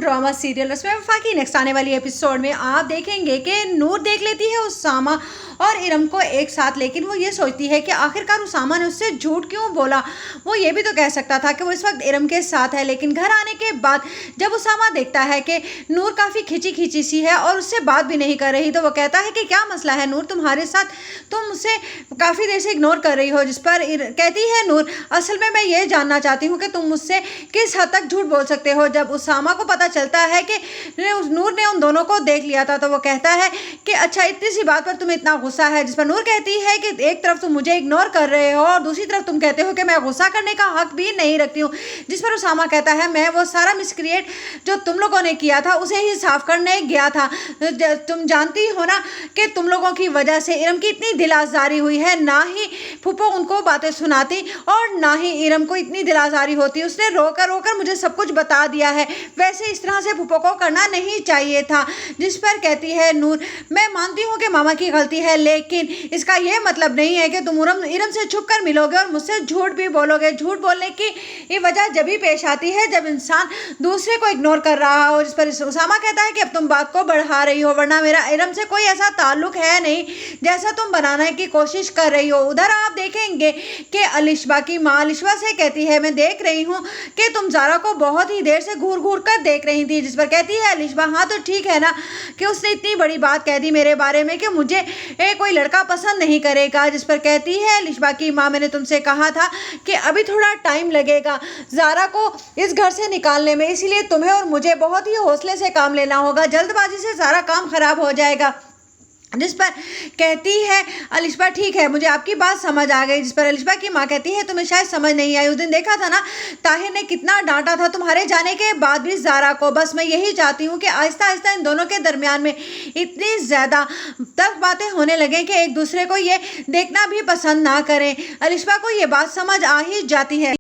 Drama serial उसमें वफाकी next आने वाली एपिसोड में आप देखेंगे कि नूर देख लेती है उसामा और इरम को एक साथ, लेकिन वो ये सोचती है कि आखिरकार उसामा ने उससे झूठ क्यों बोला। वो ये भी तो कह सकता था कि वो इस वक्त इरम के साथ है, लेकिन घर आने के बाद जब उसामा देखता है कि नूर काफ़ी खिंची खिंची सी है और उससे बात भी नहीं कर रही, तो वो कहता है कि क्या मसला है नूर तुम्हारे साथ, तुम उसे काफ़ी देर से इग्नोर कर रही हो। जिस पर कहती है नूर, असल में मैं ये जानना चाहती हूँ कि तुम मुझसे किस हद तक झूठ बोल सकते हो। जब उसामा को पता चलता है कि नूर ने उन दोनों को देख लिया था, तो वो कहता है कि अच्छा इतनी सी बात पर तुम्हें इतना गुस्सा है। जिस पर नूर कहती है कि एक तरफ तुम मुझे इग्नोर कर रहे हो और दूसरी तरफ तुम कहते हो कि मैं गुस्सा करने का हक भी नहीं रखती हूँ। जिस पर उसामा कहता है मैं वो सारा मिसक्रिएट जो तुम लोगों ने किया था उसे ही साफ करने गया था। तुम जानती हो ना कि तुम लोगों की वजह से इरम की इतनी दिल आज़ारी हुई है, ना ही फूफो उनको बातें सुनाती और ना ही इरम को इतनी दिल आज़ारी होती। उसने रोकर रोकर मुझे सब कुछ बता दिया है, वैसे इस तरह से फूफो को करना नहीं चाहिए था। जिस पर कहती है नूर, मैं मानती हूँ कि मामा की गलती है, लेकिन इसका यह मतलब नहीं है कि तुम इरम से छुप कर मिलोगे और मुझसे झूठ भी बोलोगे। झूठ बोलने की ये वजह जब भी पेश आती है जब इंसान दूसरे को इग्नोर कर रहा हो। जिस पर उसामा कहता है कि अब तुम बात को बढ़ा रही हो, वरना मेरा इरम से कोई ऐसा ताल्लुक है नहीं जैसा तुम बनाने की कोशिश कर रही हो। उधर आप देखेंगे कि अलिशबा की माँ अलिशबा से कहती है मैं देख रही हूँ कि तुम ज़ारा को बहुत ही देर से घूर घूर कर देख रही थी। जिस पर कहती है अलिशबा, हाँ तो ठीक है ना कि उसने इतनी बड़ी बात कह दी मेरे बारे में कि मुझे कोई लड़का पसंद नहीं करेगा। जिस पर कहती है अलिशबा की माँ, मैंने तुमसे कहा था कि अभी थोड़ा टाइम लगेगा ज़ारा को इस घर से निकालने में, इसलिए तुम्हें और मुझे बहुत ही हौसले से काम लेना होगा, जल्दबाजी से सारा काम खराब हो जाएगा। जिस पर कहती है अलिशबा, ठीक है मुझे आपकी बात समझ आ गई। जिस पर अलिशबा की माँ कहती है तुम्हें शायद समझ नहीं आई, उस दिन देखा था ना ताहिर ने कितना डांटा था तुम्हारे जाने के बाद भी ज़ारा को। बस मैं यही चाहती हूँ कि आहिस्ता आहिस्ता इन दोनों के दरमियान में इतनी ज़्यादा तल्ख बातें होने लगें कि एक दूसरे को ये देखना भी पसंद ना करें। अलिशबा को ये बात समझ आ ही जाती है।